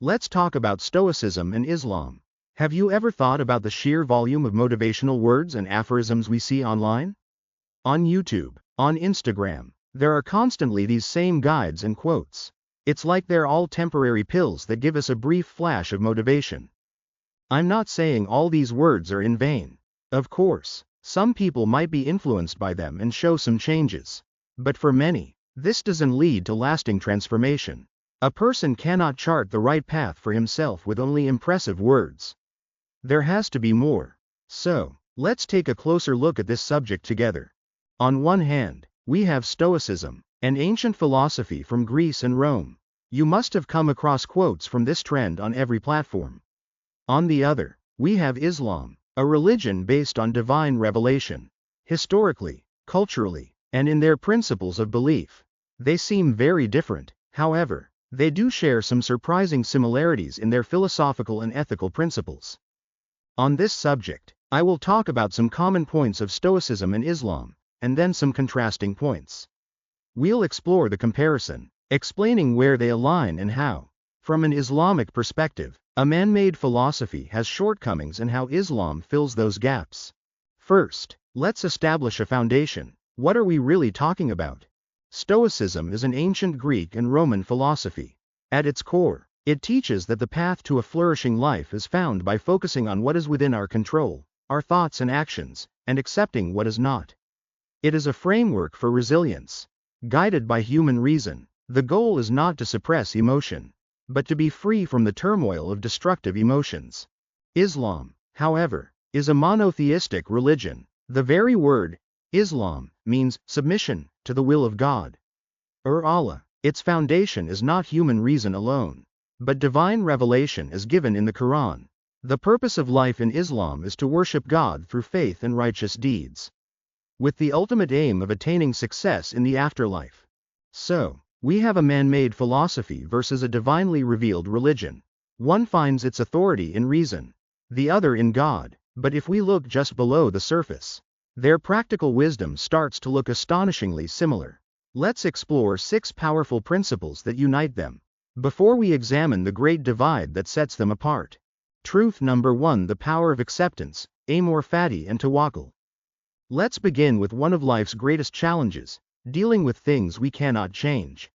Let's talk about Stoicism and Islam. Have you ever thought about the sheer volume of motivational words and aphorisms we see online? On YouTube, on Instagram, there are constantly these same guides and quotes. It's like they're all temporary pills that give us a brief flash of motivation. I'm not saying all these words are in vain. Of course, some people might be influenced by them and show some changes. But for many, this doesn't lead to lasting transformation. A person cannot chart the right path for himself with only impressive words. There has to be more. So, let's take a closer look at this subject together. On one hand, we have Stoicism, an ancient philosophy from Greece and Rome. You must have come across quotes from this trend on every platform. On the other, we have Islam, a religion based on divine revelation. Historically, culturally, and in their principles of belief, they seem very different. However, they do share some surprising similarities in their philosophical and ethical principles. On this subject, I will talk about some common points of Stoicism and Islam, and then some contrasting points. We'll explore the comparison, explaining where they align and how. From an Islamic perspective, a man-made philosophy has shortcomings and how Islam fills those gaps. First, let's establish a foundation. What are we really talking about? Stoicism is an ancient Greek and Roman philosophy. At its core, it teaches that the path to a flourishing life is found by focusing on what is within our control, our thoughts and actions, and accepting what is not. It is a framework for resilience. Guided by human reason, the goal is not to suppress emotion, but to be free from the turmoil of destructive emotions. Islam, however, is a monotheistic religion. The very word, Islam, means submission to the will of God, or Allah. Its foundation is not human reason alone, but divine revelation as given in the Quran. The purpose of life in Islam is to worship God through faith and righteous deeds, with the ultimate aim of attaining success in the afterlife. So, we have a man-made philosophy versus a divinely revealed religion. One finds its authority in reason, the other in God, but if we look just below the surface, their practical wisdom starts to look astonishingly similar. Let's explore 6 powerful principles that unite them, before we examine the great divide that sets them apart. Truth number 1: the power of acceptance, Amor Fati and Tawakkul. Let's begin with one of life's greatest challenges, dealing with things we cannot change.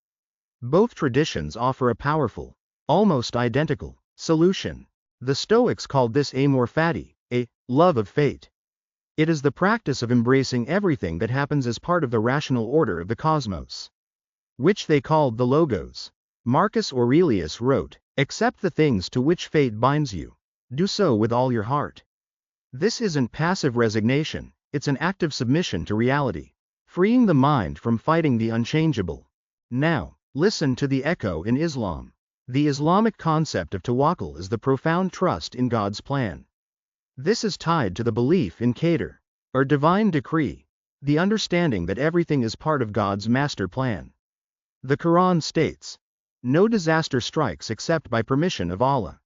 Both traditions offer a powerful, almost identical, solution. The Stoics called this Amor Fati, a love of fate. It is the practice of embracing everything that happens as part of the rational order of the cosmos, which they called the Logos. Marcus Aurelius wrote, "Accept the things to which fate binds you. Do so with all your heart." This isn't passive resignation, it's an active submission to reality, freeing the mind from fighting the unchangeable. Now, listen to the echo in Islam. The Islamic concept of tawakkul is the profound trust in God's plan. This is tied to the belief in qadar, or divine decree, the understanding that everything is part of God's master plan. The Quran states, "No disaster strikes except by permission of Allah.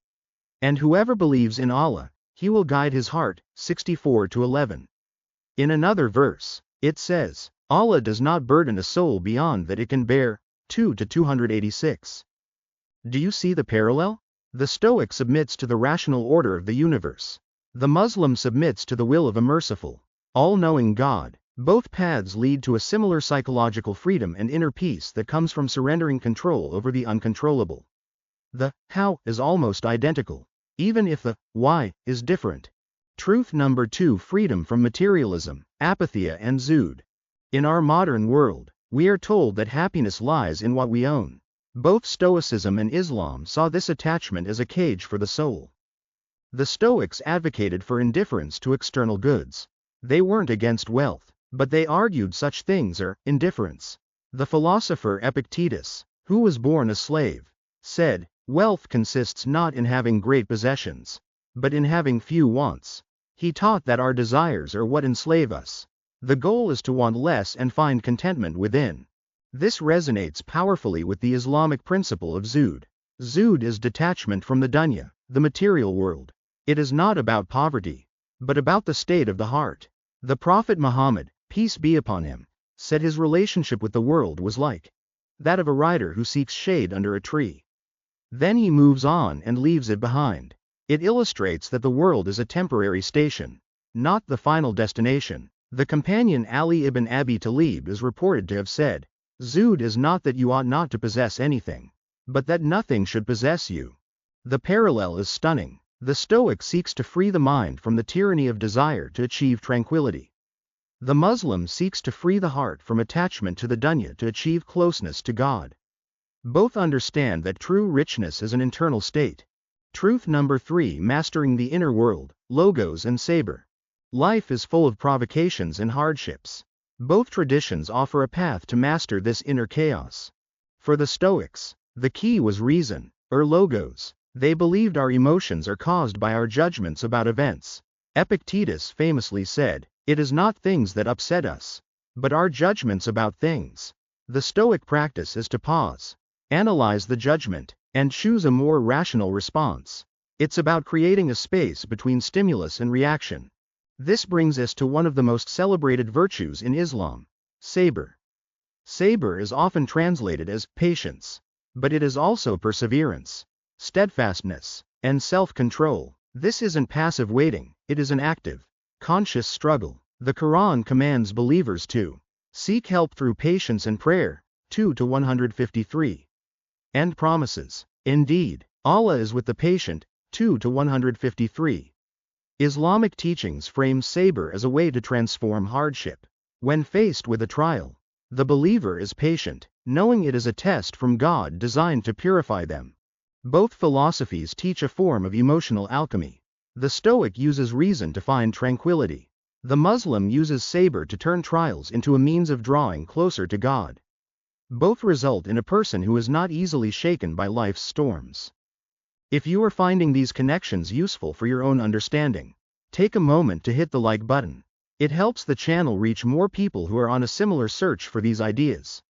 And whoever believes in Allah, He will guide his heart." 64-11. In another verse, it says, "Allah does not burden a soul beyond that it can bear." 2-286. Do you see the parallel? The Stoic submits to the rational order of the universe. The Muslim submits to the will of a merciful, all-knowing God. Both paths lead to a similar psychological freedom and inner peace that comes from surrendering control over the uncontrollable. The how is almost identical, even if the why is different. Truth number 2: freedom from materialism, Apatheia and Zuhd. In our modern world, we are told that happiness lies in what we own. Both Stoicism and Islam saw this attachment as a cage for the soul. The Stoics advocated for indifference to external goods. They weren't against wealth, but they argued such things are indifference. The philosopher Epictetus, who was born a slave, said, "Wealth consists not in having great possessions, but in having few wants." He taught that our desires are what enslave us. The goal is to want less and find contentment within. This resonates powerfully with the Islamic principle of Zuhd. Zuhd is detachment from the dunya, the material world. It is not about poverty, but about the state of the heart. The Prophet Muhammad, peace be upon him, said his relationship with the world was like that of a rider who seeks shade under a tree. Then he moves on and leaves it behind. It illustrates that the world is a temporary station, not the final destination. The companion Ali ibn Abi Talib is reported to have said, "Zuhd is not that you ought not to possess anything, but that nothing should possess you." The parallel is stunning. The Stoic seeks to free the mind from the tyranny of desire to achieve tranquility. The Muslim seeks to free the heart from attachment to the dunya to achieve closeness to God. Both understand that true richness is an internal state. Truth number 3: Mastering the inner world, Logos and Saber. Life is full of provocations and hardships. Both traditions offer a path to master this inner chaos. For the Stoics, the key was reason, or logos. They believed our emotions are caused by our judgments about events. Epictetus famously said, "It is not things that upset us, but our judgments about things." The Stoic practice is to pause, analyze the judgment, and choose a more rational response. It's about creating a space between stimulus and reaction. This brings us to one of the most celebrated virtues in Islam: saber. Saber is often translated as patience, but it is also perseverance, steadfastness, and self-control. This isn't passive waiting, it is an active, conscious struggle. The Quran commands believers to seek help through patience and prayer, 2-153. And promises, "Indeed, Allah is with the patient," 2-153. Islamic teachings frame saber as a way to transform hardship. When faced with a trial, the believer is patient, knowing it is a test from God designed to purify them. Both philosophies teach a form of emotional alchemy. The Stoic uses reason to find tranquility. The Muslim uses saber to turn trials into a means of drawing closer to God. Both result in a person who is not easily shaken by life's storms. If you are finding these connections useful for your own understanding, take a moment to hit the like button. It helps the channel reach more people who are on a similar search for these ideas.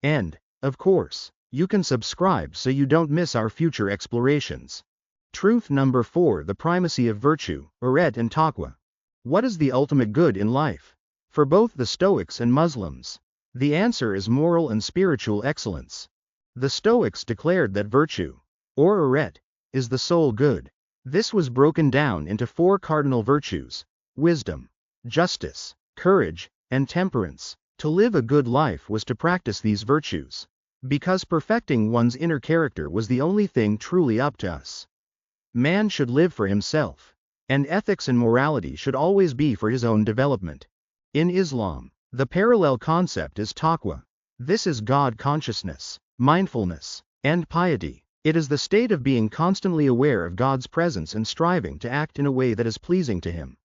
And, of course, you can subscribe so you don't miss our future explorations. Truth number 4: The primacy of virtue, Uret and Taqwa. What is the ultimate good in life? For both the Stoics and Muslims, the answer is moral and spiritual excellence. The Stoics declared that virtue, or Uret, is the sole good. This was broken down into 4 cardinal virtues: wisdom, justice, courage, and temperance. To live a good life was to practice these virtues, because perfecting one's inner character was the only thing truly up to us. Man should live for himself, and ethics and morality should always be for his own development. In Islam, the parallel concept is taqwa. This is God consciousness, mindfulness, and piety. It is the state of being constantly aware of God's presence and striving to act in a way that is pleasing to Him.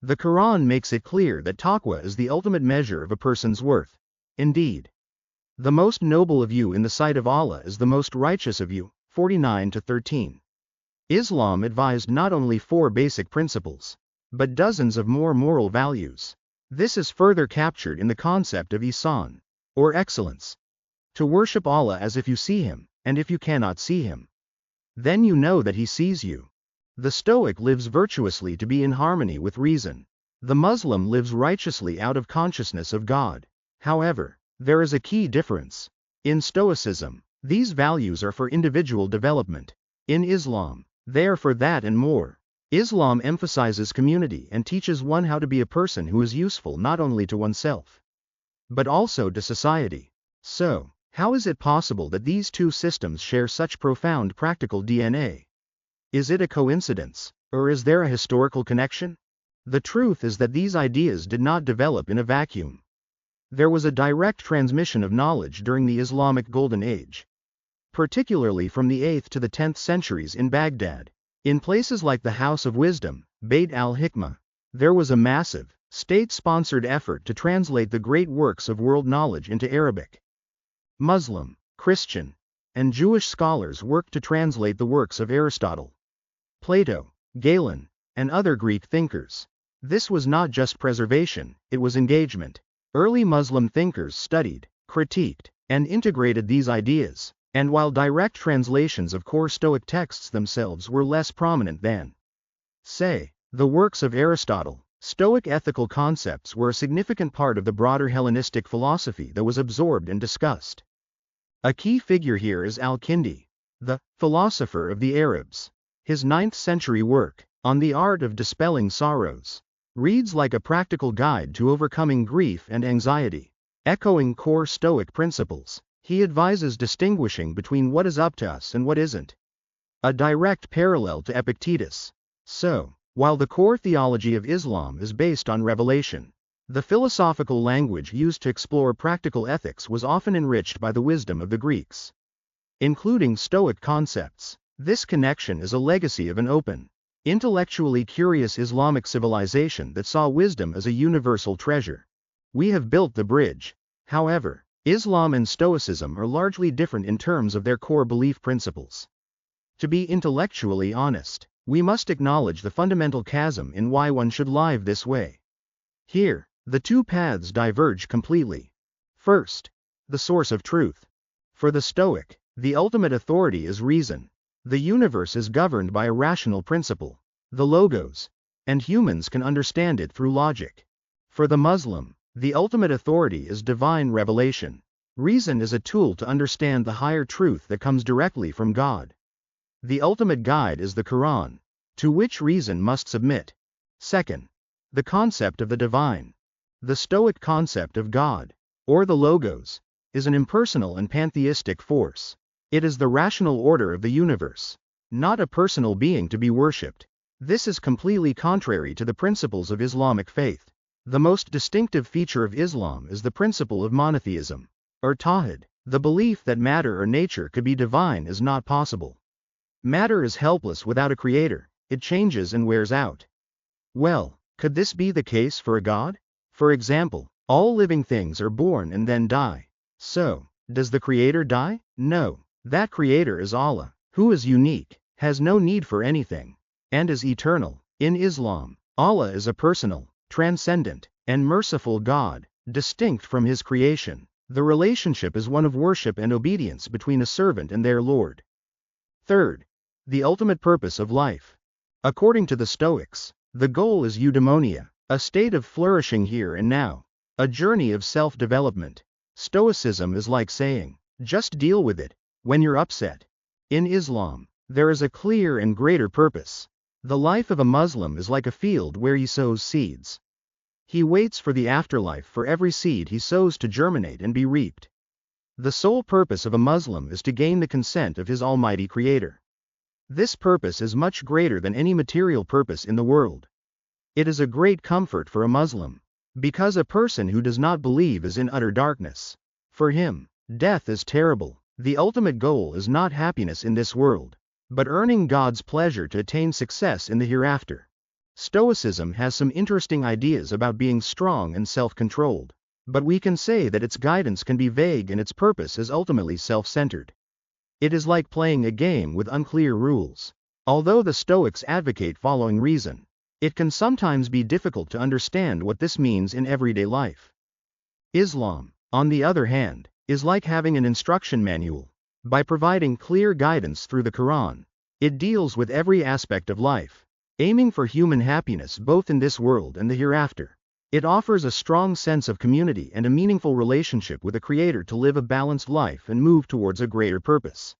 The Quran makes it clear that taqwa is the ultimate measure of a person's worth. Indeed, the most noble of you in the sight of Allah is the most righteous of you, 49-13. Islam advised not only 4 basic principles, but dozens of more moral values. This is further captured in the concept of ihsan, or excellence. To worship Allah as if you see Him, and if you cannot see Him, then you know that He sees you. The Stoic lives virtuously to be in harmony with reason. The Muslim lives righteously out of consciousness of God. However, there is a key difference. In Stoicism, these values are for individual development. In Islam, they are for that and more. Islam emphasizes community and teaches one how to be a person who is useful not only to oneself, but also to society. So, how is it possible that these 2 systems share such profound practical DNA? Is it a coincidence, or is there a historical connection? The truth is that these ideas did not develop in a vacuum. There was a direct transmission of knowledge during the Islamic Golden Age, particularly from the 8th to the 10th centuries in Baghdad. In places like the House of Wisdom, Beit al-Hikmah, there was a massive, state-sponsored effort to translate the great works of world knowledge into Arabic. Muslim, Christian, and Jewish scholars worked to translate the works of Aristotle, Plato, Galen, and other Greek thinkers. This was not just preservation, it was engagement. Early Muslim thinkers studied, critiqued, and integrated these ideas, and while direct translations of core Stoic texts themselves were less prominent than, say, the works of Aristotle, Stoic ethical concepts were a significant part of the broader Hellenistic philosophy that was absorbed and discussed. A key figure here is Al-Kindi, the philosopher of the Arabs. His 9th-century work, On the Art of Dispelling Sorrows, reads like a practical guide to overcoming grief and anxiety. Echoing core Stoic principles, he advises distinguishing between what is up to us and what isn't. A direct parallel to Epictetus. So, while the core theology of Islam is based on revelation, the philosophical language used to explore practical ethics was often enriched by the wisdom of the Greeks, including Stoic concepts. This connection is a legacy of an open, intellectually curious Islamic civilization that saw wisdom as a universal treasure. We have built the bridge. However, Islam and Stoicism are largely different in terms of their core belief principles. To be intellectually honest, we must acknowledge the fundamental chasm in why one should live this way. Here, the two paths diverge completely. First, the source of truth. For the Stoic, the ultimate authority is reason. The universe is governed by a rational principle, the logos, and humans can understand it through logic. For the Muslim, the ultimate authority is divine revelation. Reason is a tool to understand the higher truth that comes directly from God. The ultimate guide is the Quran, to which reason must submit. Second, the concept of the divine. The Stoic concept of God, or the logos, is an impersonal and pantheistic force. It is the rational order of the universe, not a personal being to be worshipped. This is completely contrary to the principles of Islamic faith. The most distinctive feature of Islam is the principle of monotheism, or tawhid. The belief that matter or nature could be divine is not possible. Matter is helpless without a creator, it changes and wears out. Well, could this be the case for a god? For example, all living things are born and then die. So, does the creator die? No. That creator is Allah, who is unique, has no need for anything, and is eternal. In Islam, Allah is a personal, transcendent, and merciful God, distinct from his creation. The relationship is one of worship and obedience between a servant and their Lord. Third, the ultimate purpose of life. According to the Stoics, the goal is eudaimonia, a state of flourishing here and now, a journey of self-development. Stoicism is like saying, just deal with it when you're upset. In Islam, there is a clear and greater purpose. The life of a Muslim is like a field where he sows seeds. He waits for the afterlife for every seed he sows to germinate and be reaped. The sole purpose of a Muslim is to gain the consent of his Almighty Creator. This purpose is much greater than any material purpose in the world. It is a great comfort for a Muslim, because a person who does not believe is in utter darkness. For him, death is terrible. The ultimate goal is not happiness in this world, but earning God's pleasure to attain success in the hereafter. Stoicism has some interesting ideas about being strong and self-controlled, but we can say that its guidance can be vague and its purpose is ultimately self-centered. It is like playing a game with unclear rules. Although the Stoics advocate following reason, it can sometimes be difficult to understand what this means in everyday life. Islam, on the other hand, is like having an instruction manual. By providing clear guidance through the Quran, it deals with every aspect of life, aiming for human happiness both in this world and the hereafter. It offers a strong sense of community and a meaningful relationship with a Creator to live a balanced life and move towards a greater purpose.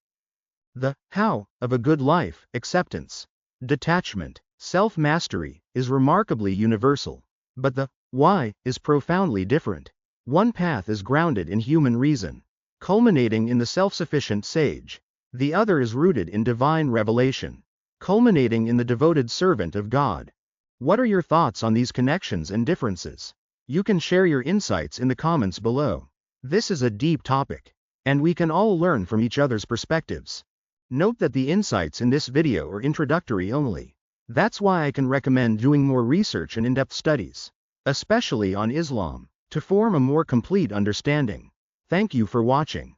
The how of a good life, acceptance, detachment, self-mastery, is remarkably universal, but the why is profoundly different. One path is grounded in human reason, culminating in the self-sufficient sage. The other is rooted in divine revelation, culminating in the devoted servant of God. What are your thoughts on these connections and differences? You can share your insights in the comments below. This is a deep topic, and we can all learn from each other's perspectives. Note that the insights in this video are introductory only. That's why I can recommend doing more research and in-depth studies, especially on Islam, to form a more complete understanding. Thank you for watching.